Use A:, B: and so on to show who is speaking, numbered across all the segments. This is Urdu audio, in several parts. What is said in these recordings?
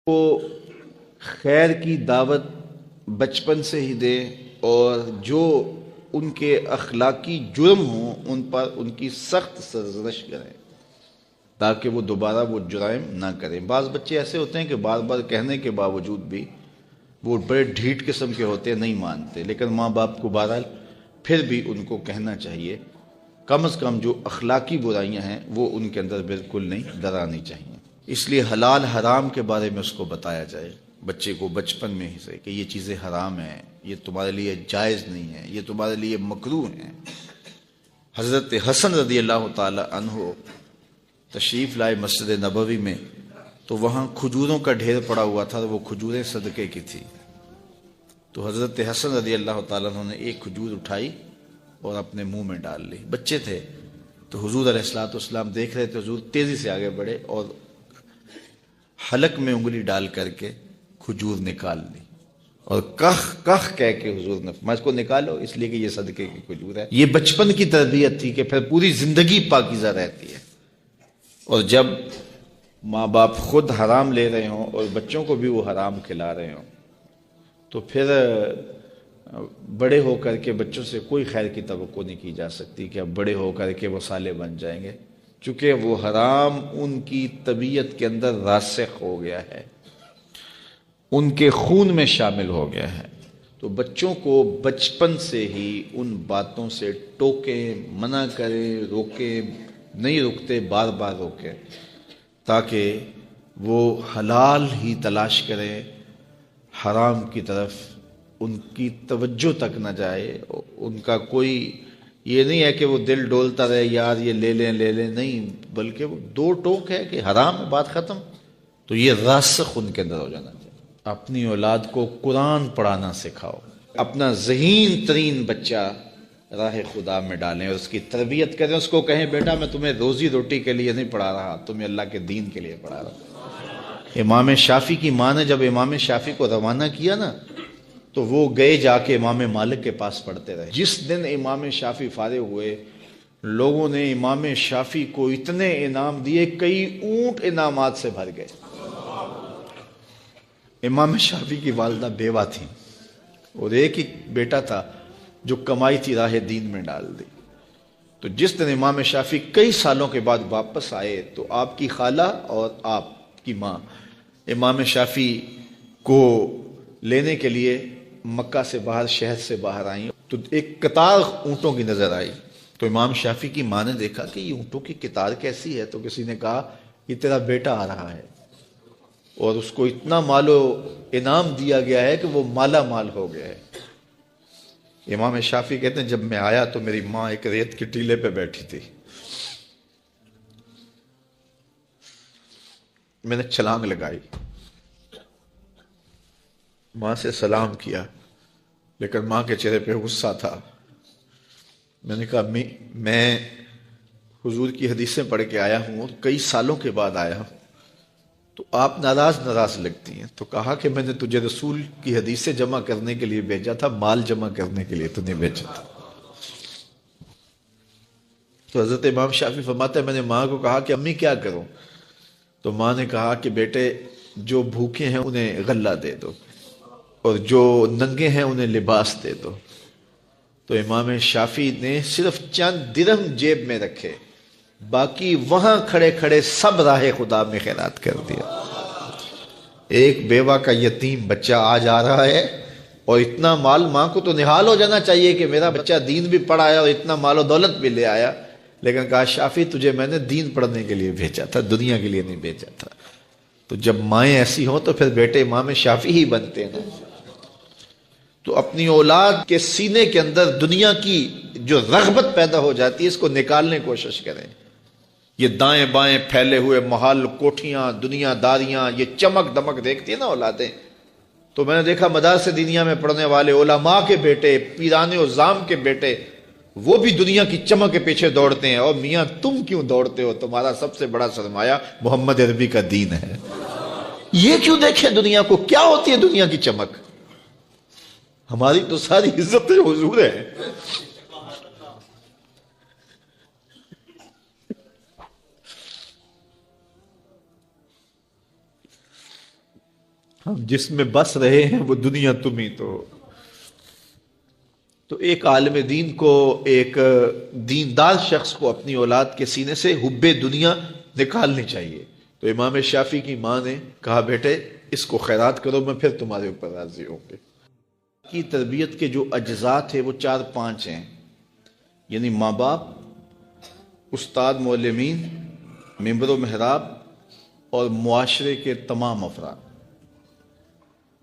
A: کو خیر کی دعوت بچپن سے ہی دے اور جو ان کے اخلاقی جرم ہوں ان پر ان کی سخت سرزنش کریں تاکہ وہ دوبارہ وہ جرائم نہ کریں۔ بعض بچے ایسے ہوتے ہیں کہ بار بار کہنے کے باوجود بھی وہ بڑے ڈھیٹ قسم کے ہوتے ہیں، نہیں مانتے، لیکن ماں باپ کو بہرحال پھر بھی ان کو کہنا چاہیے، کم از کم جو اخلاقی برائیاں ہیں وہ ان کے اندر بالکل نہیں درانی چاہیے۔ اس لیے حلال حرام کے بارے میں اس کو بتایا جائے بچے کو بچپن میں ہی سے کہ یہ چیزیں حرام ہیں، یہ تمہارے لیے جائز نہیں ہے، یہ تمہارے لیے مکروہ ہیں۔ حضرت حسن رضی اللہ تعالی عنہ تشریف لائے مسجد نبوی میں، تو وہاں کھجوروں کا ڈھیر پڑا ہوا تھا، وہ کھجوریں صدقے کی تھی۔ تو حضرت حسن رضی اللہ تعالیٰ عنہ نے ایک کھجور اٹھائی اور اپنے منہ میں ڈال لی۔ بچے تھے تو حضور علیہ الصلوۃ والسلام دیکھ رہے تھے، حضور تیزی سے آگے بڑھے اور حلق میں انگلی ڈال کر کے کھجور نکال لی اور کخ کخ کہہ کے حضور نے فرمایا اس کو نکالو، اس لیے کہ یہ صدقے کی کھجور ہے۔ یہ بچپن کی تربیت تھی کہ پھر پوری زندگی پاکیزہ رہتی ہے۔ اور جب ماں باپ خود حرام لے رہے ہوں اور بچوں کو بھی وہ حرام کھلا رہے ہوں تو پھر بڑے ہو کر کے بچوں سے کوئی خیر کی توقع نہیں کی جا سکتی کہ اب بڑے ہو کر کے وہ صالح بن جائیں گے، چونکہ وہ حرام ان کی طبیعت کے اندر راسخ ہو گیا ہے، ان کے خون میں شامل ہو گیا ہے۔ تو بچوں کو بچپن سے ہی ان باتوں سے ٹوکیں، منع کریں، روکیں، نہیں رکتے بار بار روکیں تاکہ وہ حلال ہی تلاش کریں، حرام کی طرف ان کی توجہ تک نہ جائے۔ ان کا کوئی یہ نہیں ہے کہ وہ دل ڈولتا رہے یار یہ لے لیں نہیں، بلکہ وہ دو ٹوک ہے کہ حرام ہے، بات ختم۔ تو یہ راسخ ان کے اندر ہو جانا چاہیے۔ اپنی اولاد کو قرآن پڑھانا سکھاؤ، اپنا ذہین ترین بچہ راہ خدا میں ڈالیں اور اس کی تربیت کریں، اس کو کہیں بیٹا میں تمہیں روزی روٹی کے لیے نہیں پڑھا رہا، تمہیں اللہ کے دین کے لیے پڑھا رہا ہوں۔ امام شافعی کی ماں نے جب امام شافعی کو روانہ کیا نا تو وہ گئے جا کے امام مالک کے پاس پڑھتے رہے۔ جس دن امام شافعی فارغ ہوئے لوگوں نے امام شافعی کو اتنے انعام دیے، کئی اونٹ انعامات سے بھر گئے۔ امام شافعی کی والدہ بیوہ تھیں اور ایک ہی بیٹا تھا جو کمائی تھی راہ دین میں ڈال دی۔ تو جس دن امام شافعی کئی سالوں کے بعد واپس آئے تو آپ کی خالہ اور آپ کی ماں امام شافعی کو لینے کے لیے مکہ سے باہر، شہر سے باہر آئیں تو ایک قطار اونٹوں کی نظر آئی۔ تو امام شافعی کی ماں نے دیکھا کہ یہ اونٹوں کی قطار کیسی ہے، تو کسی نے کہا یہ تیرا بیٹا آ رہا ہے اور اس کو اتنا مال و انعام دیا گیا ہے کہ وہ مالا مال ہو گیا ہے۔ امام شافعی کہتے ہیں جب میں آیا تو میری ماں ایک ریت کے ٹیلے پہ بیٹھی تھی، میں نے چھلانگ لگائی، ماں سے سلام کیا، لیکن ماں کے چہرے پہ غصہ تھا۔ میں نے کہا امی میں حضور کی حدیثیں پڑھ کے آیا ہوں اور کئی سالوں کے بعد آیا ہوں، تو آپ ناراض لگتی ہیں۔ تو کہا کہ میں نے تجھے رسول کی حدیثیں جمع کرنے کے لیے بھیجا تھا، مال جمع کرنے کے لیے تو نہیں بھیجا تھا۔ تو حضرت امام شافعی فرماتے ہیں میں نے ماں کو کہا کہ امی کیا کروں؟ تو ماں نے کہا کہ بیٹے جو بھوکے ہیں انہیں غلہ دے دو اور جو ننگے ہیں انہیں لباس دے دو۔ تو امام شافعی نے صرف چند درہم جیب میں رکھے، باقی وہاں کھڑے کھڑے سب راہ خدا میں خیرات کر دیا۔ ایک بیوہ کا یتیم بچہ آج آ رہا ہے اور اتنا مال، ماں کو تو نہال ہو جانا چاہیے کہ میرا بچہ دین بھی پڑھا ہے اور اتنا مال و دولت بھی لے آیا، لیکن کہا شافعی تجھے میں نے دین پڑھنے کے لیے بھیجا تھا، دنیا کے لیے نہیں بھیجا تھا۔ تو جب مائیں ایسی ہوں تو پھر بیٹے امام شافعی ہی بنتے ہیں نا۔ تو اپنی اولاد کے سینے کے اندر دنیا کی جو رغبت پیدا ہو جاتی ہے اس کو نکالنے کی کوشش کریں۔ یہ دائیں بائیں پھیلے ہوئے محل، کوٹھیاں، دنیا داریاں، یہ چمک دمک دیکھتی ہیں نا اولادیں۔ تو میں نے دیکھا مدارس دینیا میں پڑھنے والے علماء کے بیٹے، پیران عظام کے بیٹے، وہ بھی دنیا کی چمک کے پیچھے دوڑتے ہیں۔ اور میاں تم کیوں دوڑتے ہو؟ تمہارا سب سے بڑا سرمایہ محمد عربی کا دین ہے۔ یہ کیوں دیکھیں دنیا کو؟ کیا ہوتی ہے دنیا کی چمک؟ ہماری تو ساری عزت حضور ہے۔ ہم جس میں بس رہے ہیں وہ دنیا تم ہی تو ایک عالم دین کو، ایک دیندار شخص کو اپنی اولاد کے سینے سے حب دنیا نکالنی چاہیے۔ تو امام شافعی کی ماں نے کہا بیٹے اس کو خیرات کرو، میں پھر تمہارے اوپر راضی ہوں گے۔ کی تربیت کے جو اجزاء تھے وہ 4-5 ہیں، یعنی ماں باپ، استاد معلمین، ممبر و محراب اور معاشرے کے تمام افراد۔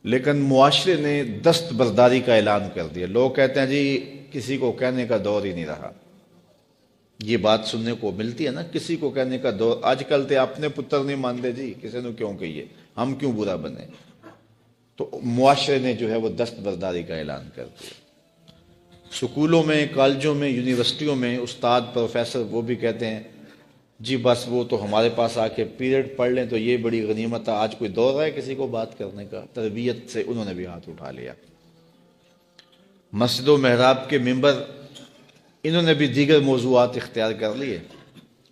A: لیکن معاشرے نے دستبرداری کا اعلان کر دیا۔ لوگ کہتے ہیں جی کسی کو کہنے کا دور ہی نہیں رہا۔ یہ بات سننے کو ملتی ہے نا، کسی کو کہنے کا دور۔ آج کل تے اپنے پتر نہیں مانتے جی، کسی نے کیوں کہیے، ہم کیوں برا بنے۔ تو معاشرے نے جو ہے وہ دستبرداری کا اعلان کر دیا۔ سکولوں میں، کالجوں میں، یونیورسٹیوں میں استاد، پروفیسر وہ بھی کہتے ہیں جی بس وہ تو ہمارے پاس آ کے پیریڈ پڑھ لیں تو یہ بڑی غنیمت ہے۔ آج کوئی دور ہے کسی کو بات کرنے کا؟ تربیت سے انہوں نے بھی ہاتھ اٹھا لیا۔ مسجد و محراب کے ممبر، انہوں نے بھی دیگر موضوعات اختیار کر لیے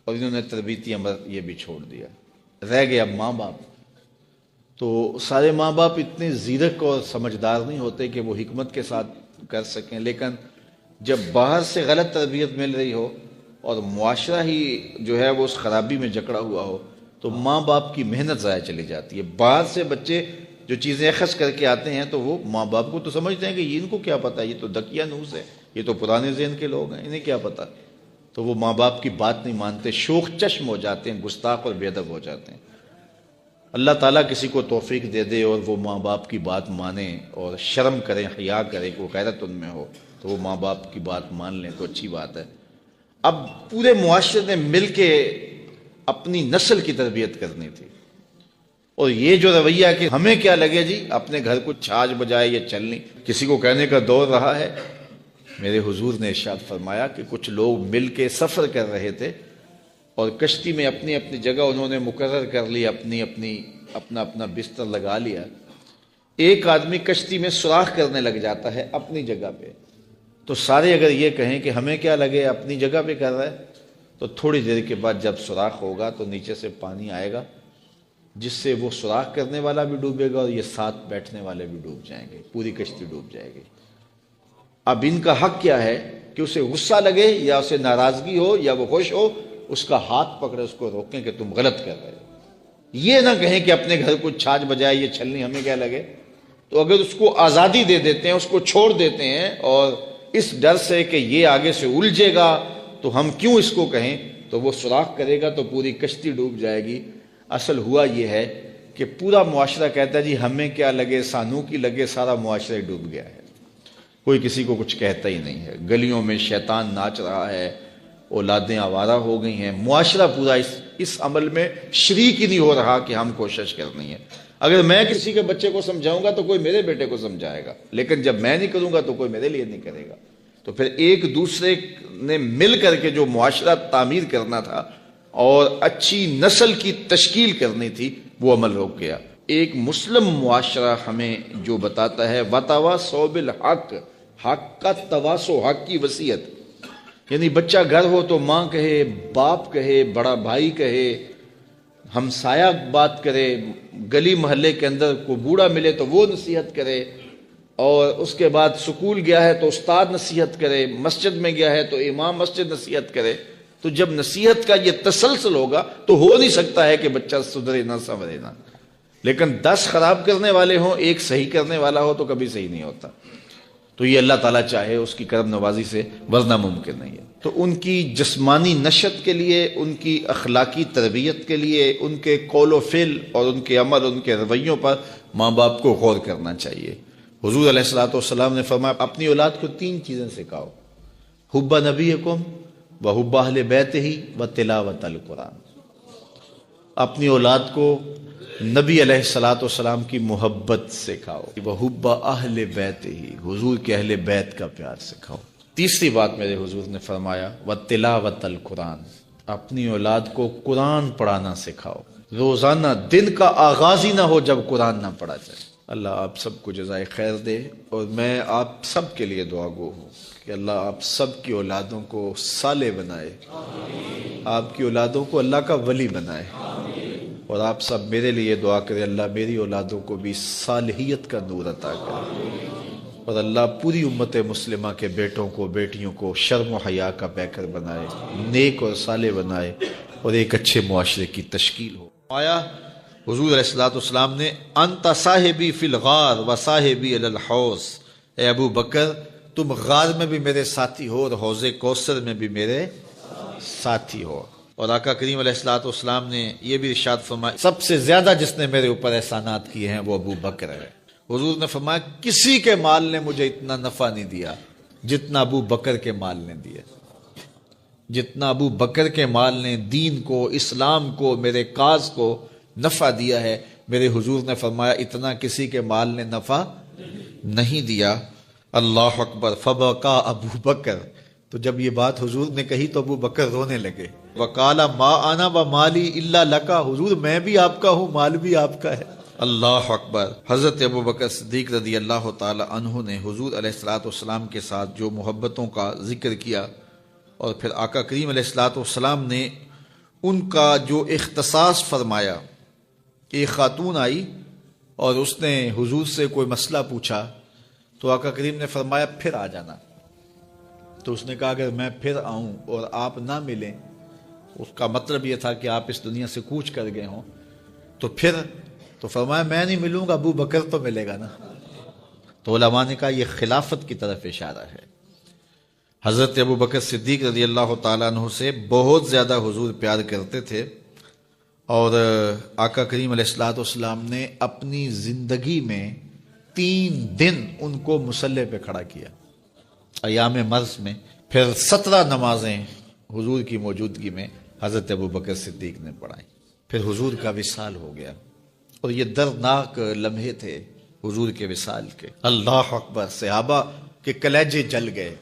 A: اور انہوں نے تربیتی امر یہ بھی چھوڑ دیا۔ رہ گئے اب ماں باپ۔ تو سارے ماں باپ اتنے زیرک اور سمجھدار نہیں ہوتے کہ وہ حکمت کے ساتھ کر سکیں، لیکن جب باہر سے غلط تربیت مل رہی ہو اور معاشرہ ہی جو ہے وہ اس خرابی میں جکڑا ہوا ہو تو ماں باپ کی محنت ضائع چلی جاتی ہے۔ باہر سے بچے جو چیزیں اخذ کر کے آتے ہیں تو وہ ماں باپ کو تو سمجھتے ہیں کہ یہ ان کو کیا پتہ، یہ تو دقیانوس ہے، یہ تو پرانے ذہن کے لوگ ہیں، انہیں کیا پتہ۔ تو وہ ماں باپ کی بات نہیں مانتے، شوخ چشم ہو جاتے ہیں، گستاخ اور بے ادب ہو جاتے ہیں۔ اللہ تعالیٰ کسی کو توفیق دے دے اور وہ ماں باپ کی بات مانے اور شرم کریں، حیا کریں کہ وہ غیرت ان میں ہو، تو وہ ماں باپ کی بات مان لیں تو اچھی بات ہے۔ اب پورے معاشرے نے مل کے اپنی نسل کی تربیت کرنی تھی، اور یہ جو رویہ کہ ہمیں کیا لگے جی، اپنے گھر کو چھاج بجائے یا چلنی، کسی کو کہنے کا دور رہا ہے۔ میرے حضور نے ارشاد فرمایا کہ کچھ لوگ مل کے سفر کر رہے تھے اور کشتی میں اپنی اپنی جگہ انہوں نے مقرر کر لی، اپنا اپنا بستر لگا لیا۔ ایک آدمی کشتی میں سوراخ کرنے لگ جاتا ہے اپنی جگہ پہ، تو سارے اگر یہ کہیں کہ ہمیں کیا لگے اپنی جگہ پہ کر رہا ہے، تو تھوڑی دیر کے بعد جب سوراخ ہوگا تو نیچے سے پانی آئے گا جس سے وہ سوراخ کرنے والا بھی ڈوبے گا اور یہ ساتھ بیٹھنے والے بھی ڈوب جائیں گے، پوری کشتی ڈوب جائے گی۔ اب ان کا حق کیا ہے کہ اسے غصہ لگے یا اسے ناراضگی ہو یا وہ خوش ہو، اس کا ہاتھ پکڑے، اس کو روکیں کہ تم غلط کر رہے ہو۔ یہ نہ کہیں کہ اپنے گھر کو چھاج بجائے یہ چھلنی ہمیں کیا لگے۔ تو اگر اس کو آزادی دے دیتے ہیں، اس کو چھوڑ دیتے ہیں اور اس ڈر سے کہ یہ آگے سے الجھے گا تو ہم کیوں اس کو کہیں، تو وہ سوراخ کرے گا تو پوری کشتی ڈوب جائے گی۔ اصل ہوا یہ ہے کہ پورا معاشرہ کہتا ہے جی ہمیں کیا لگے، سانو کی لگے، سارا معاشرہ ڈوب گیا ہے، کوئی کسی کو کچھ کہتا ہی نہیں ہے۔ گلیوں میں شیطان ناچ رہا ہے، اولادیں آوارہ ہو گئی ہیں، معاشرہ پورا اس عمل میں شریک ہی نہیں ہو رہا کہ ہم کوشش کرنی ہے۔ اگر میں کسی کے بچے کو سمجھاؤں گا تو کوئی میرے بیٹے کو سمجھائے گا، لیکن جب میں نہیں کروں گا تو کوئی میرے لیے نہیں کرے گا۔ تو پھر ایک دوسرے نے مل کر کے جو معاشرہ تعمیر کرنا تھا اور اچھی نسل کی تشکیل کرنی تھی وہ عمل رک گیا۔ ایک مسلم معاشرہ ہمیں جو بتاتا ہے وَتَوَاصَوْا بِالْحَقِّ، حق کا تواصو، حق کی وصیت، یعنی بچہ گھر ہو تو ماں کہے، باپ کہے، بڑا بھائی کہے، ہمسایہ بات کرے، گلی محلے کے اندر کوئی بوڑھا ملے تو وہ نصیحت کرے، اور اس کے بعد سکول گیا ہے تو استاد نصیحت کرے، مسجد میں گیا ہے تو امام مسجد نصیحت کرے۔ تو جب نصیحت کا یہ تسلسل ہوگا تو ہو نہیں سکتا ہے کہ بچہ سدھرے نہ سنورے نہ، لیکن 10 خراب کرنے والے ہوں، ایک صحیح کرنے والا ہو تو کبھی صحیح نہیں ہوتا۔ تو یہ اللہ تعالیٰ چاہے اس کی کرم نوازی سے، ورنہ ممکن نہیں ہے۔ تو ان کی جسمانی نشت کے لیے، ان کی اخلاقی تربیت کے لیے، ان کے قول و فعل اور ان کے عمل، ان کے رویوں پر ماں باپ کو غور کرنا چاہیے۔ حضور علیہ الصلوۃ والسلام نے فرمایا اپنی اولاد کو 3 چیزیں سکھاؤ، حب نبیکم وحب اہل بیتہ وتلاوت القرآن۔ اپنی اولاد کو نبی علیہ الصلوۃ والسلام کی محبت سکھاؤ، وحب اہل بیتہ، حضور کے اہل بیت کا پیار سکھاؤ۔ تیسری بات میرے حضور نے فرمایا وتلاوت القرآن، اپنی اولاد کو قرآن پڑھانا سکھاؤ۔ روزانہ دن کا آغاز ہی نہ ہو جب قرآن نہ پڑھا جائے۔ اللہ آپ سب کو جزائے خیر دے، اور میں آپ سب کے لیے دعا گو ہوں کہ اللہ آپ سب کی اولادوں کو صالح بنائے، آپ کی اولادوں کو اللہ کا ولی بنائے، اور آپ سب میرے لیے دعا کریں اللہ میری اولادوں کو بھی صالحیت کا نور عطا کرے، اور اللہ پوری امت مسلمہ کے بیٹوں کو بیٹیوں کو شرم و حیا کا پیکر بنائے، نیک اور صالح بنائے، اور ایک اچھے معاشرے کی تشکیل ہو۔ آیا حضور علیہ السلام نے انت صاحبی فی الغار و صاحبی علی الحوض، اے ابو بکر تم غار میں بھی میرے ساتھی ہو اور حوض کوثر میں بھی میرے ساتھی ہو۔ اور آقا کریم علیہ السلام نے یہ بھی ارشاد فرمایا سب سے زیادہ جس نے میرے اوپر احسانات کیے ہیں وہ ابو بکر ہے۔ حضور نے فرمایا کسی کے مال نے مجھے اتنا نفع نہیں دیا جتنا ابو بکر کے مال نے دیا، جتنا ابو بکر کے مال نے دین کو، اسلام کو، میرے کاز کو نفع دیا ہے، میرے حضور نے فرمایا اتنا کسی کے مال نے نفع نہیں دیا۔ اللہ اکبر، فبکا ابو بکر، تو جب یہ بات حضور نے کہی تو ابو بکر رونے لگے۔ وقال ما انا ومالی الا لک، حضور میں بھی آپ کا ہوں، مال بھی آپ کا ہے۔ اللہ اکبر۔ حضرت ابو بکر صدیق رضی اللہ تعالی عنہ نے حضور علیہ السلام کے ساتھ جو محبتوں کا ذکر کیا، اور پھر آقا کریم علیہ السلام نے ان کا جو اختصاص فرمایا، ایک خاتون آئی اور اس نے حضور سے کوئی مسئلہ پوچھا تو آقا کریم نے فرمایا پھر آ جانا۔ تو اس نے کہا اگر میں پھر آؤں اور آپ نہ ملیں، اس کا مطلب یہ تھا کہ آپ اس دنیا سے کوچ کر گئے ہوں، تو فرمایا میں نہیں ملوں گا، ابو بکر تو ملے گا نا۔ تو علماء نے کہا یہ خلافت کی طرف اشارہ ہے۔ حضرت ابو بکر صدیق رضی اللہ تعالیٰ عنہ سے بہت زیادہ حضور پیار کرتے تھے، اور آقا کریم علیہ السلام نے اپنی زندگی میں 3 دن ان کو مصلی پہ کھڑا کیا ایام مرض میں، پھر 17 نمازیں حضور کی موجودگی میں حضرت ابو بکر صدیق نے پڑھائیں، پھر حضور کا وصال ہو گیا، اور یہ دردناک لمحے تھے حضور کے وصال کے۔ اللہ اکبر، صحابہ کے کلیجے جل گئے۔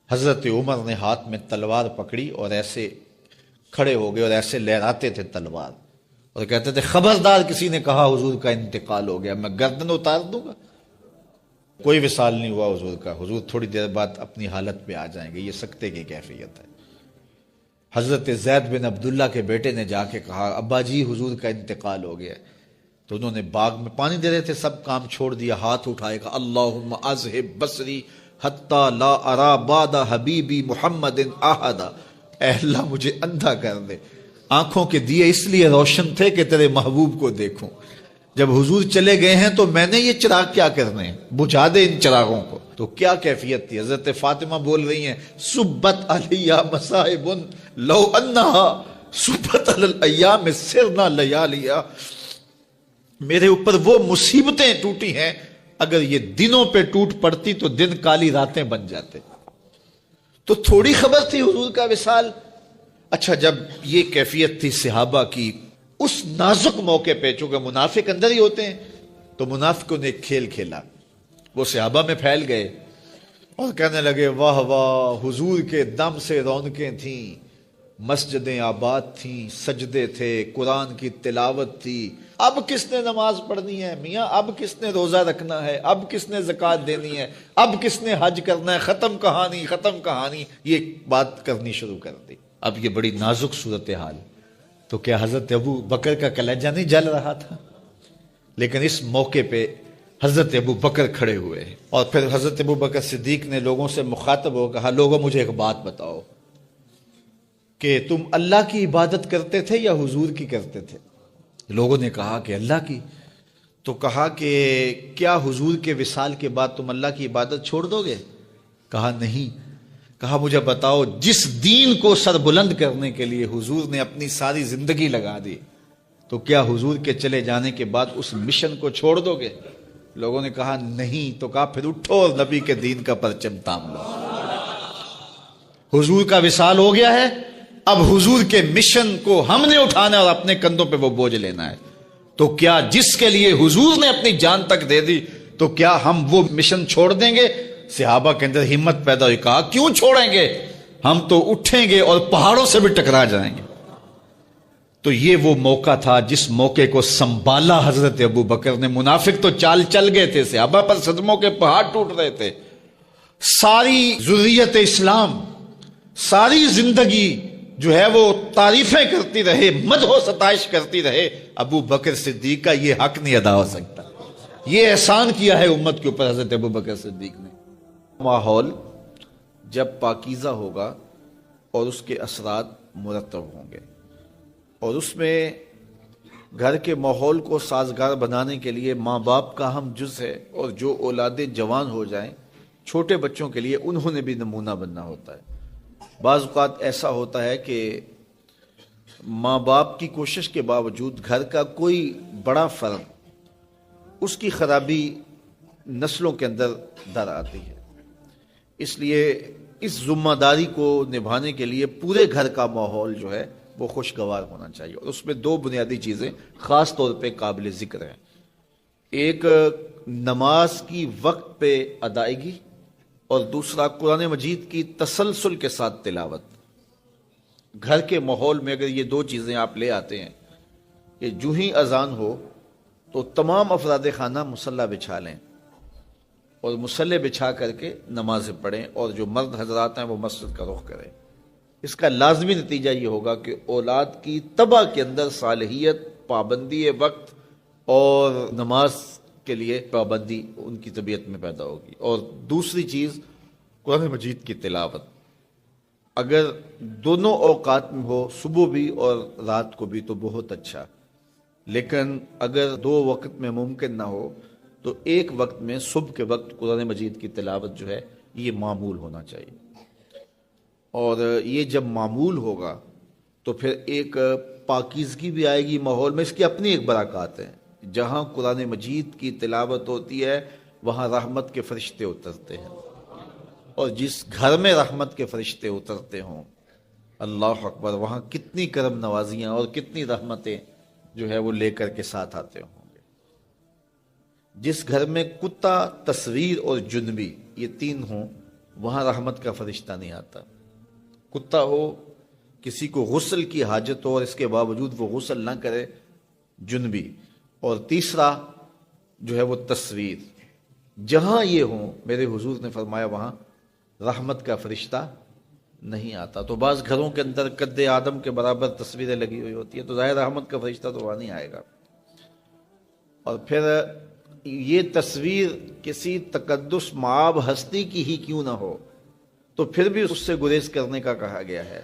A: حضرت عمر نے ہاتھ میں تلوار پکڑی اور ایسے کھڑے ہو گئے اور ایسے لہراتے تھے تلوار، اور کہتے تھے خبردار کسی نے کہا حضور کا انتقال ہو گیا میں گردن اتار دوں گا۔ کوئی وصال نہیں ہوا حضور کا، حضور تھوڑی دیر بعد اپنی حالت پہ آ جائیں گے، یہ سکتے کی کیفیت ہے۔ حضرت زید بن عبداللہ کے بیٹے نے جا کے کہا ابا جی حضور کا انتقال ہو گیا، تو انہوں نے باغ میں پانی دے رہے تھے، سب کام چھوڑ دیا، ہاتھ اٹھائے گا اللہم اذہب بصری حتی لا ارا بعد حبیبی محمد احدا، اے اللہ مجھے اندھا کر دے، آنکھوں کے دیے اس لیے روشن تھے کہ تیرے محبوب کو دیکھوں، جب حضور چلے گئے ہیں تو میں نے یہ چراغ کیا کرنے ہیں، بجھا دے ان چراغوں کو۔ تو کیا کیفیت تھی، حضرت فاطمہ بول رہی ہیں سبت علیہ مصائب لو انہا سبت علی الایام سرنا لیالیا، میرے اوپر وہ مصیبتیں ٹوٹی ہیں اگر یہ دنوں پہ ٹوٹ پڑتی تو دن کالی راتیں بن جاتے۔ تو تھوڑی خبر تھی حضور کا وصال۔ اچھا، جب یہ کیفیت تھی صحابہ کی اس نازک موقع پہ، چونکہ منافق اندر ہی ہوتے ہیں، تو منافقوں نے ایک کھیل کھیلا، وہ صحابہ میں پھیل گئے اور کہنے لگے واہ واہ حضور کے دم سے رونقیں تھیں، مسجدیں آباد تھیں، سجدے تھے، قرآن کی تلاوت تھی، اب کس نے نماز پڑھنی ہے میاں، اب کس نے روزہ رکھنا ہے، اب کس نے زکوٰۃ دینی ہے، اب کس نے حج کرنا ہے، ختم کہانی ختم کہانی، یہ بات کرنی شروع کر دی۔ اب یہ بڑی نازک صورتحال، تو کیا حضرت ابو بکر کا کلیجہ نہیں جل رہا تھا؟ لیکن اس موقع پہ حضرت ابو بکر کھڑے ہوئے، اور پھر حضرت ابو بکر صدیق نے لوگوں سے مخاطب ہو کہا لوگوں مجھے ایک بات بتاؤ کہ تم اللہ کی عبادت کرتے تھے یا حضور کی کرتے تھے؟ لوگوں نے کہا کہ اللہ کی۔ تو کہا کہ کیا حضور کے وصال کے بعد تم اللہ کی عبادت چھوڑ دو گے؟ کہا نہیں۔ کہا مجھے بتاؤ جس دین کو سر بلند کرنے کے لیے حضور نے اپنی ساری زندگی لگا دی، تو کیا حضور کے چلے جانے کے بعد اس مشن کو چھوڑ دو گے؟ لوگوں نے کہا نہیں۔ تو کہا پھر اٹھو اور نبی کے دین کا پرچم تام لو۔ حضور کا وصال ہو گیا ہے، اب حضور کے مشن کو ہم نے اٹھانا ہے اور اپنے کندھوں پہ وہ بوجھ لینا ہے۔ تو کیا جس کے لیے حضور نے اپنی جان تک دے دی، تو کیا ہم وہ مشن چھوڑ دیں گے؟ صحابہ کے اندر ہمت پیدا ہوئی، کہا کیوں چھوڑیں گے، ہم تو اٹھیں گے اور پہاڑوں سے بھی ٹکرا جائیں گے۔ تو یہ وہ موقع تھا جس موقع کو سنبھالا حضرت ابو بکر نے۔ منافق تو چال چل گئے تھے، صحابہ پر صدموں کے پہاڑ ٹوٹ رہے تھے، ساری ذریت اسلام، ساری زندگی جو ہے وہ تعریفیں کرتی رہے، مدح و ستائش کرتی رہے، ابو بکر صدیق کا یہ حق نہیں ادا ہو سکتا۔ یہ احسان کیا ہے امت کے اوپر حضرت ابو بکر صدیق نے۔ ماحول جب پاکیزہ ہوگا اور اس کے اثرات مرتب ہوں گے، اور اس میں گھر کے ماحول کو سازگار بنانے کے لیے ماں باپ کا اہم جز ہے، اور جو اولادیں جوان ہو جائیں، چھوٹے بچوں کے لیے انہوں نے بھی نمونہ بننا ہوتا ہے۔ بعض اوقات ایسا ہوتا ہے کہ ماں باپ کی کوشش کے باوجود گھر کا کوئی بڑا فرد، اس کی خرابی نسلوں کے اندر در آتی ہے۔ اس لیے اس ذمہ داری کو نبھانے کے لیے پورے گھر کا ماحول جو ہے وہ خوشگوار ہونا چاہیے، اور اس میں دو بنیادی چیزیں خاص طور پہ قابل ذکر ہیں۔ ایک نماز کی وقت پہ ادائیگی، اور دوسرا قرآن مجید کی تسلسل کے ساتھ تلاوت۔ گھر کے ماحول میں اگر یہ دو چیزیں آپ لے آتے ہیں کہ جو ہی اذان ہو تو تمام افراد خانہ مصلی بچھا لیں اور مصلی بچھا کر کے نمازیں پڑھیں، اور جو مرد حضرات ہیں وہ مسجد کا رخ کریں، اس کا لازمی نتیجہ یہ ہوگا کہ اولاد کی طبع کے اندر صالحیت، پابندی وقت اور نماز کے لیے پابندی ان کی طبیعت میں پیدا ہوگی۔ اور دوسری چیز قرآن مجید کی تلاوت، اگر دونوں اوقات میں ہو، صبح بھی اور رات کو بھی، تو بہت اچھا، لیکن اگر دو وقت میں ممکن نہ ہو تو ایک وقت میں صبح کے وقت قرآن مجید کی تلاوت جو ہے یہ معمول ہونا چاہیے۔ اور یہ جب معمول ہوگا تو پھر ایک پاکیزگی بھی آئے گی ماحول میں۔ اس کی اپنی ایک برکات ہے، جہاں قرآن مجید کی تلاوت ہوتی ہے وہاں رحمت کے فرشتے اترتے ہیں، اور جس گھر میں رحمت کے فرشتے اترتے ہوں، اللہ اکبر، وہاں کتنی کرم نوازیاں اور کتنی رحمتیں جو ہے وہ لے کر کے ساتھ آتے ہوں گے۔ جس گھر میں کتا، تصویر اور جنبی یہ تین ہوں، وہاں رحمت کا فرشتہ نہیں آتا۔ کتا ہو، کسی کو غسل کی حاجت ہو اور اس کے باوجود وہ غسل نہ کرے، جنبی، اور تیسرا جو ہے وہ تصویر، جہاں یہ ہوں میرے حضور نے فرمایا وہاں رحمت کا فرشتہ نہیں آتا۔ تو بعض گھروں کے اندر قد آدم کے برابر تصویریں لگی ہوئی ہوتی ہیں، تو ظاہر رحمت کا فرشتہ تو وہاں نہیں آئے گا۔ اور پھر یہ تصویر کسی تقدس مآب ہستی کی ہی کیوں نہ ہو تو پھر بھی اس سے گریز کرنے کا کہا گیا ہے۔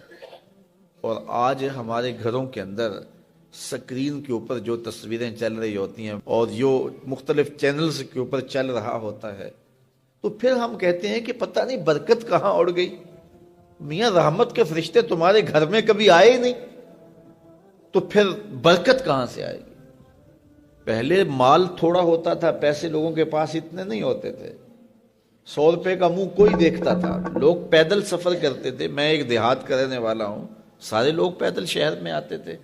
A: اور آج ہمارے گھروں کے اندر سکرین کے اوپر جو تصویریں چل رہی ہوتی ہیں اور جو مختلف چینلز کے اوپر چل رہا ہوتا ہے، تو پھر ہم کہتے ہیں کہ پتہ نہیں برکت کہاں اڑ گئی۔ میاں رحمت کے فرشتے تمہارے گھر میں کبھی آئے نہیں تو پھر برکت کہاں سے آئے گی؟ پہلے مال تھوڑا ہوتا تھا، پیسے لوگوں کے پاس اتنے نہیں ہوتے تھے، 100 روپے کا منہ کوئی دیکھتا تھا، لوگ پیدل سفر کرتے تھے۔ میں ایک دیہات کا رہنے والا ہوں، سارے لوگ پیدل شہر میں آتے تھے،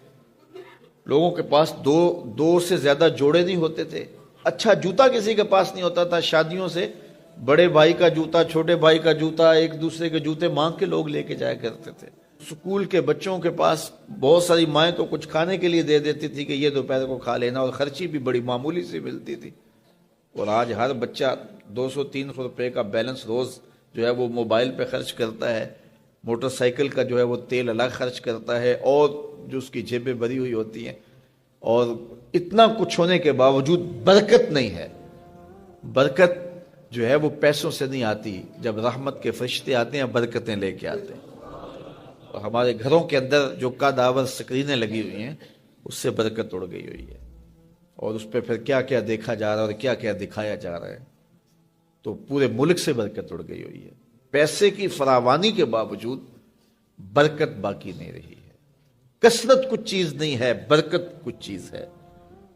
A: لوگوں کے پاس دو سے زیادہ جوڑے نہیں ہوتے تھے، اچھا جوتا کسی کے پاس نہیں ہوتا تھا، شادیوں سے بڑے بھائی کا جوتا، چھوٹے بھائی کا جوتا، ایک دوسرے کے جوتے مانگ کے لوگ لے کے جایا کرتے تھے۔ سکول کے بچوں کے پاس بہت ساری مائیں تو کچھ کھانے کے لیے دے دیتی تھی کہ یہ دوپہر کو کھا لینا، اور خرچی بھی بڑی معمولی سی ملتی تھی۔ اور آج ہر بچہ 200-300 روپے کا بیلنس روز جو ہے وہ موبائل پہ خرچ کرتا ہے، موٹر سائیکل کا جو ہے وہ تیل الگ خرچ کرتا ہے، اور جو اس کی جیبیں بھری ہوئی ہوتی ہیں، اور اتنا کچھ ہونے کے باوجود برکت نہیں ہے۔ برکت جو ہے وہ پیسوں سے نہیں آتی، جب رحمت کے فرشتے آتے ہیں برکتیں لے کے آتے ہیں۔ اور ہمارے گھروں کے اندر جو قداور سکرینیں لگی ہوئی ہیں اس سے برکت اڑ گئی ہوئی ہے، اور اس پہ پھر کیا کیا دیکھا جا رہا ہے اور کیا کیا دکھایا جا رہا ہے، تو پورے ملک سے برکت اڑ گئی ہوئی ہے۔ پیسے کی فراوانی کے باوجود برکت باقی نہیں رہی ہے۔ کثرت کچھ چیز نہیں ہے، برکت کچھ چیز ہے۔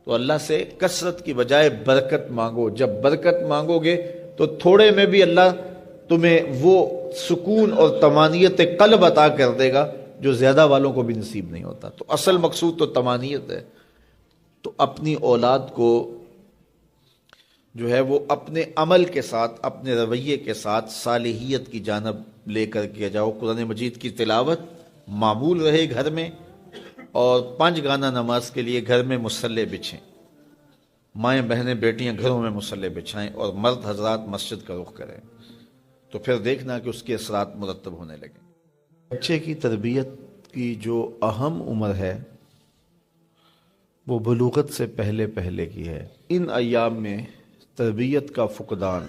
A: تو اللہ سے کثرت کی بجائے برکت مانگو۔ جب برکت مانگو گے تو تھوڑے میں بھی اللہ تمہیں وہ سکون اور طمانینت قلب عطا کر دے گا جو زیادہ والوں کو بھی نصیب نہیں ہوتا۔ تو اصل مقصود تو طمانینت ہے۔ تو اپنی اولاد کو جو ہے وہ اپنے عمل کے ساتھ، اپنے رویے کے ساتھ صالحیت کی جانب لے کر کے جاؤ۔ قرآن مجید کی تلاوت معمول رہے گھر میں، اور 5 گانہ نماز کے لیے گھر میں مصلی بچھیں، مائیں بہنیں بیٹیاں گھروں میں مصلی بچھائیں، اور مرد حضرات مسجد کا رخ کریں، تو پھر دیکھنا کہ اس کے اثرات مرتب ہونے لگیں۔ بچے کی تربیت کی جو اہم عمر ہے وہ بلوغت سے پہلے پہلے کی ہے۔ ان ایام میں تربیت کا فقدان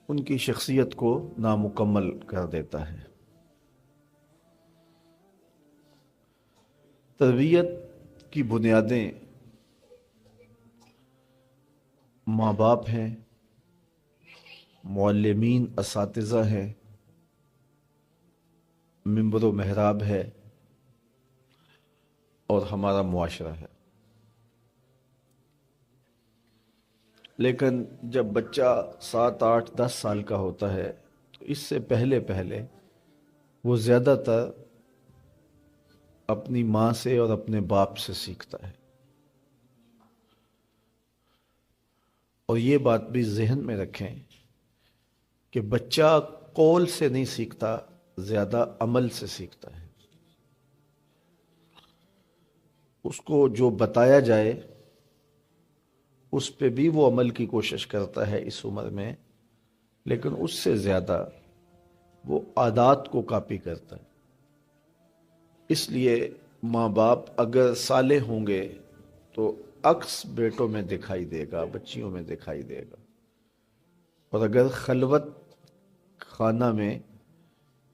A: ان کی شخصیت کو نامکمل کر دیتا ہے۔ تربیت کی بنیادیں ماں باپ ہیں، معلمین اساتذہ ہیں، منبر و محراب ہے اور ہمارا معاشرہ ہے۔ لیکن جب بچہ 7، 8، 10 سال کا ہوتا ہے تو اس سے پہلے پہلے وہ زیادہ تر اپنی ماں سے اور اپنے باپ سے سیکھتا ہے۔ اور یہ بات بھی ذہن میں رکھیں کہ بچہ قول سے نہیں سیکھتا، زیادہ عمل سے سیکھتا ہے۔ اس کو جو بتایا جائے اس پہ بھی وہ عمل کی کوشش کرتا ہے اس عمر میں، لیکن اس سے زیادہ وہ عادات کو کاپی کرتا ہے۔ اس لیے ماں باپ اگر صالح ہوں گے تو عکس بیٹوں میں دکھائی دے گا، بچیوں میں دکھائی دے گا، اور اگر خلوت خانہ میں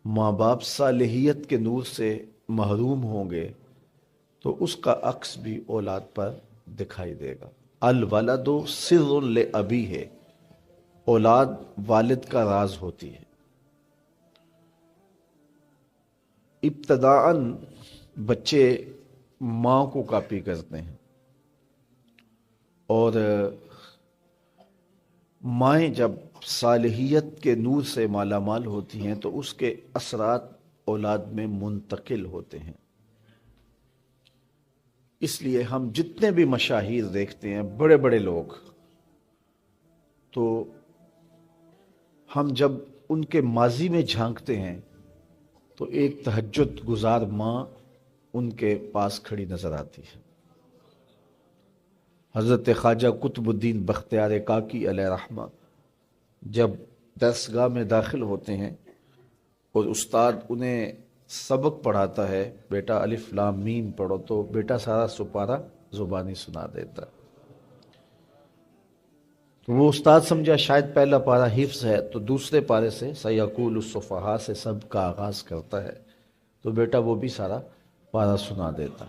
A: ماں باپ صالحیت کے نور سے محروم ہوں گے تو اس کا عکس بھی اولاد پر دکھائی دے گا۔ الولد سر لابیہ، اولاد والد کا راز ہوتی ہے۔ ابتداءً بچے ماں کو کاپی کرتے ہیں، اور مائیں جب صالحیت کے نور سے مالا مال ہوتی ہیں تو اس کے اثرات اولاد میں منتقل ہوتے ہیں۔ اس لیے ہم جتنے بھی مشاہیر دیکھتے ہیں، بڑے بڑے لوگ، تو ہم جب ان کے ماضی میں جھانکتے ہیں تو ایک تہجد گزار ماں ان کے پاس کھڑی نظر آتی ہے۔ حضرت خواجہ قطب الدین بختیار کاکی علیہ رحمہ جب درسگاہ میں داخل ہوتے ہیں اور استاد انہیں سبق پڑھاتا ہے، بیٹا الف لام میم پڑھو، تو بیٹا سارا سپارہ زبانی سنا دیتا۔ تو وہ استاد سمجھا شاید پہلا پارہ حفظ ہے، تو دوسرے پارے سے سیقول الصفحاء سے سب کا آغاز کرتا ہے، تو بیٹا وہ بھی سارا پارہ سنا دیتا۔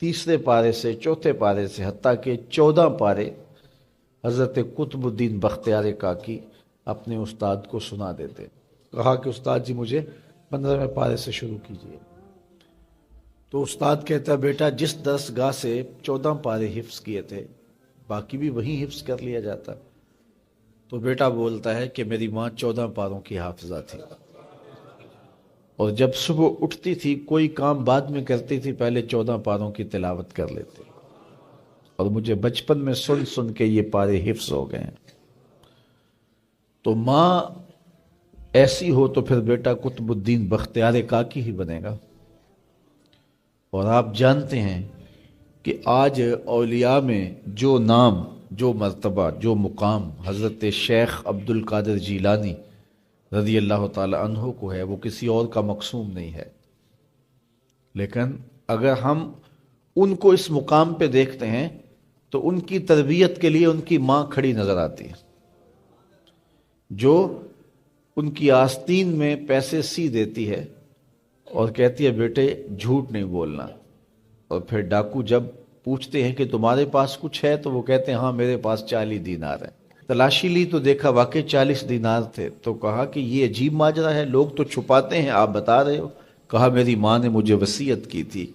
A: تیسرے پارے سے، چوتھے پارے سے، حتیٰ کہ 14 پارے حضرت قطب الدین بختیار کاکی اپنے استاد کو سنا دیتے۔ کہا کہ استاد جی مجھے 15ویں پارے سے شروع کیجیے۔ تو استاد کہتا بیٹا جس درسگاہ سے 14 پارے حفظ کیے تھے باقی بھی وہیں حفظ کر لیا جاتا۔ تو بیٹا بولتا ہے کہ میری ماں 14 پاروں کی حافظہ تھی، اور جب صبح اٹھتی تھی کوئی کام بعد میں کرتی تھی، پہلے 14 پاروں کی تلاوت کر لیتے، اور مجھے بچپن میں سن سن کے یہ پارے حفظ ہو گئے ہیں۔ تو ماں ایسی ہو تو پھر بیٹا قطب الدین بختیار کاکی ہی بنے گا۔ اور آپ جانتے ہیں کہ آج اولیاء میں جو نام، جو مرتبہ، جو مقام حضرت شیخ عبد القادر جیلانی رضی اللہ تعالی عنہ کو ہے، وہ کسی اور کا مقسوم نہیں ہے۔ لیکن اگر ہم ان کو اس مقام پہ دیکھتے ہیں تو ان کی تربیت کے لیے ان کی ماں کھڑی نظر آتی ہے، جو ان کی آستین میں پیسے سی دیتی ہے اور کہتی ہے بیٹے جھوٹ نہیں بولنا۔ اور پھر ڈاکو جب پوچھتے ہیں کہ تمہارے پاس کچھ ہے تو وہ کہتے ہیں ہاں میرے پاس 40 دینار ہے۔ تلاشی لی تو دیکھا واقعی 40 دینار تھے، تو کہا کہ یہ عجیب ماجرا ہے، لوگ تو چھپاتے ہیں، آپ بتا رہے ہو؟ کہا میری ماں نے مجھے وصیت کی تھی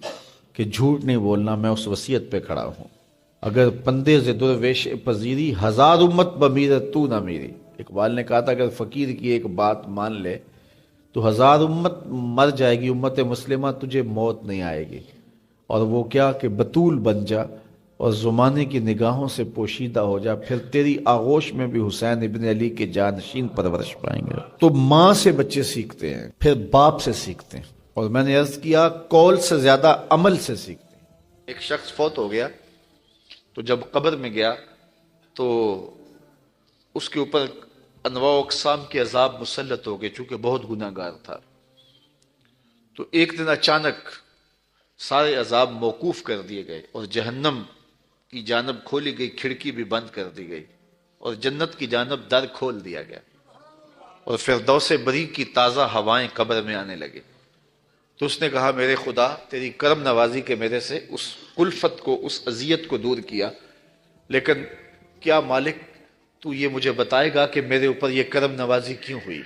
A: کہ جھوٹ نہیں بولنا، میں اس وصیت پہ کھڑا ہوں۔ اگر پندے سے درویش پذیری 1000 امت بمیرت تو نہ میری، اقبال نے کہا تھا اگر فقیر کی ایک بات مان لے تو 1000 امت مر جائے گی، امت مسلمہ تجھے موت نہیں آئے گی۔ اور وہ کیا کہ بطول بن جا اور زمانے کی نگاہوں سے پوشیدہ ہو جا، پھر تیری آغوش میں بھی حسین ابن علی کے جانشین پرورش پائیں گے۔ تو ماں سے بچے سیکھتے ہیں، پھر باپ سے سیکھتے ہیں، اور میں نے عرض کیا قول سے زیادہ عمل سے سیکھتے ہیں۔ ایک شخص فوت ہو گیا تو جب قبر میں گیا تو اس کے اوپر انواع و اقسام کے عذاب مسلط ہو گئے، چونکہ بہت گناہ گار تھا۔ تو ایک دن اچانک سارے عذاب موقوف کر دیے گئے اور جہنم کی جانب کھولی گئی کھڑکی بھی بند کر دی گئی اور جنت کی جانب در کھول دیا گیا اور فردوس بری کی تازہ ہوائیں قبر میں آنے لگے. تو اس نے کہا میرے خدا تیری کرم نوازی کے میرے سے اس کلفت کو، اس اذیت کو دور کیا، لیکن کیا مالک تو یہ مجھے بتائے گا کہ میرے اوپر یہ کرم نوازی کیوں ہوئی؟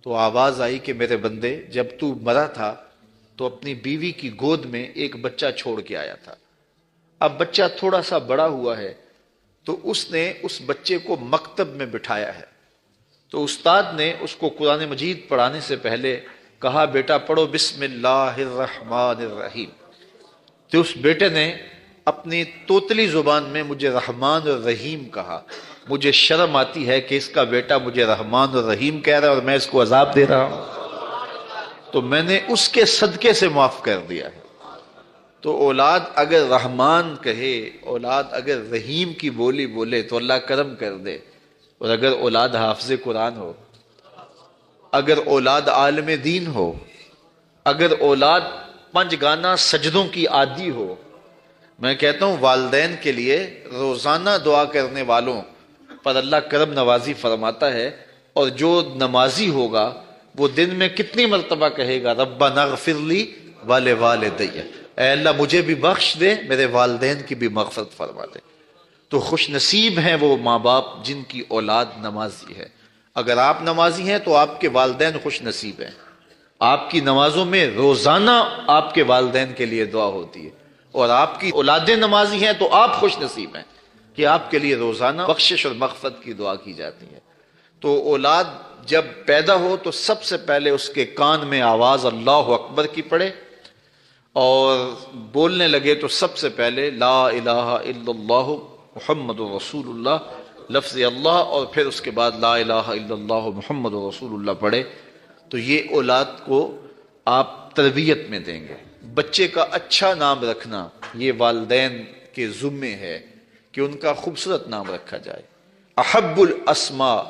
A: تو آواز آئی کہ میرے بندے، جب تو مرا تھا تو اپنی بیوی کی گود میں ایک بچہ چھوڑ کے آیا تھا. اب بچہ تھوڑا سا بڑا ہوا ہے تو اس نے اس بچے کو مکتب میں بٹھایا ہے. تو استاد نے اس کو قرآن مجید پڑھانے سے پہلے کہا بیٹا پڑھو بسم اللہ الرحمن الرحیم. تو اس بیٹے نے اپنی توتلی زبان میں مجھے رحمان اور رحیم کہا. مجھے شرم آتی ہے کہ اس کا بیٹا مجھے رحمان اور رحیم کہہ رہا ہے اور میں اس کو عذاب دے رہا ہوں. تو میں نے اس کے صدقے سے معاف کر دیا ہے. تو اولاد اگر رحمان کہے، اولاد اگر رحیم کی بولی بولے تو اللہ کرم کر دے. اور اگر اولاد حافظ قرآن ہو، اگر اولاد عالم دین ہو، اگر اولاد 5 گانا سجدوں کی عادی ہو، میں کہتا ہوں والدین کے لیے روزانہ دعا کرنے والوں پر اللہ کرم نوازی فرماتا ہے. اور جو نمازی ہوگا وہ دن میں کتنی مرتبہ کہے گا ربنا اغفر لی ولوالدی، اے اللہ مجھے بھی بخش دے، میرے والدین کی بھی مغفرت فرما دے. تو خوش نصیب ہیں وہ ماں باپ جن کی اولاد نمازی ہے. اگر آپ نمازی ہیں تو آپ کے والدین خوش نصیب ہیں. آپ کی نمازوں میں روزانہ آپ کے والدین کے لیے دعا ہوتی ہے، اور آپ کی اولادیں نمازی ہیں تو آپ خوش نصیب ہیں کہ آپ کے لیے روزانہ بخشش اور مغفرت کی دعا کی جاتی ہے. تو اولاد جب پیدا ہو تو سب سے پہلے اس کے کان میں آواز اللہ اکبر کی پڑے، اور بولنے لگے تو سب سے پہلے لا الہ الا اللہ محمد رسول اللہ لفظ اللہ، اور پھر اس کے بعد لا الہ الا اللہ محمد رسول اللہ پڑھے. تو یہ اولاد کو آپ تربیت میں دیں گے. بچے کا اچھا نام رکھنا یہ والدین کے ذمے ہے کہ ان کا خوبصورت نام رکھا جائے. احب الاسماء،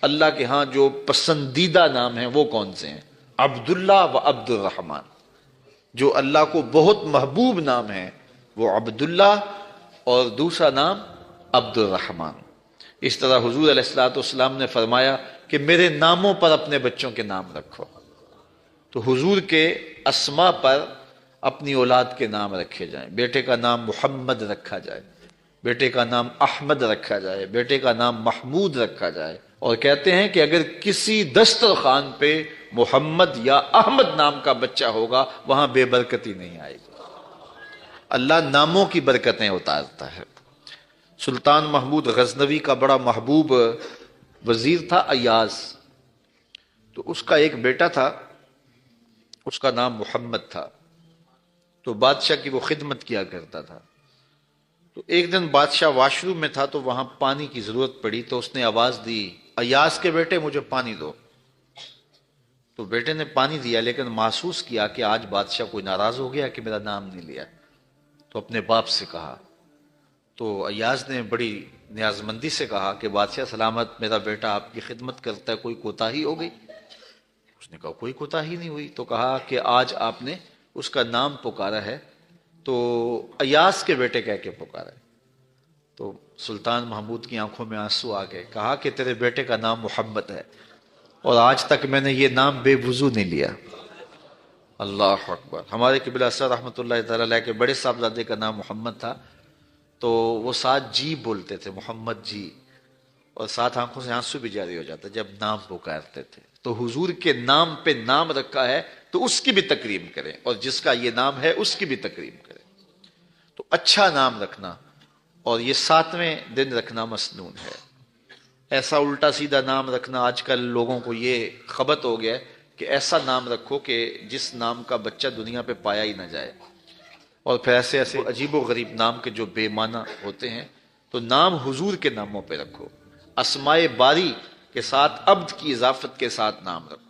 A: اللہ کے ہاں جو پسندیدہ نام ہیں وہ کون سے ہیں؟ عبداللہ و عبد الرحمن. جو اللہ کو بہت محبوب نام ہے وہ عبداللہ اور دوسرا نام عبد الرحمن. اس طرح حضور علیہ الصلوۃ والسلام نے فرمایا کہ میرے ناموں پر اپنے بچوں کے نام رکھو. تو حضور کے اسماء پر اپنی اولاد کے نام رکھے جائیں. بیٹے کا نام محمد رکھا جائے، بیٹے کا نام احمد رکھا جائے، بیٹے کا نام محمود رکھا جائے. اور کہتے ہیں کہ اگر کسی دسترخوان پہ محمد یا احمد نام کا بچہ ہوگا وہاں بے برکتی نہیں آئے گی. اللہ ناموں کی برکتیں اتارتا ہے. سلطان محمود غزنوی کا بڑا محبوب وزیر تھا ایاز. تو اس کا ایک بیٹا تھا، اس کا نام محمد تھا. تو بادشاہ کی وہ خدمت کیا کرتا تھا. تو ایک دن بادشاہ واش روم میں تھا تو وہاں پانی کی ضرورت پڑی. تو اس نے آواز دی ایاز کے بیٹے مجھے پانی دو. تو بیٹے نے پانی دیا، لیکن محسوس کیا کہ آج بادشاہ کوئی ناراض ہو گیا کہ میرا نام نہیں لیا. تو اپنے باپ سے کہا. تو ایاز نے بڑی نیازمندی سے کہا کہ بادشاہ سلامت، میرا بیٹا آپ کی خدمت کرتا ہے، کوئی کوتاہی ہو گئی؟ اس نے کہا کوئی کوتاہی نہیں ہوئی. تو کہا کہ آج آپ نے اس کا نام پکارا ہے تو ایاز کے بیٹے کہہ کے پکارا ہے. تو سلطان محمود کی آنکھوں میں آنسو آ گئے. کہا کہ تیرے بیٹے کا نام محمد ہے اور آج تک میں نے یہ نام بے وضو نہیں لیا. اللہ اکبر. ہمارے قبلہ اسد رحمۃ اللہ تعالی علیہ کے بڑے صاحبزادے کا نام محمد تھا. تو وہ ساتھ جی بولتے تھے، محمد جی، اور ساتھ آنکھوں سے آنسو بھی جاری ہو جاتا جب نام پکارتے تھے. تو حضور کے نام پہ نام رکھا ہے تو اس کی بھی تکریم کریں، اور جس کا یہ نام ہے اس کی بھی تکریم کریں. تو اچھا نام رکھنا، اور یہ 7ویں دن رکھنا مسنون ہے. ایسا الٹا سیدھا نام رکھنا، آج کل لوگوں کو یہ خبط ہو گیا ہے کہ ایسا نام رکھو کہ جس نام کا بچہ دنیا پہ پایا ہی نہ جائے. اور پھر ایسے ایسے عجیب و غریب نام کے جو بے معنی ہوتے ہیں. تو نام حضور کے ناموں پہ رکھو. اسماء باری کے ساتھ عبد کی اضافت کے ساتھ نام رکھو.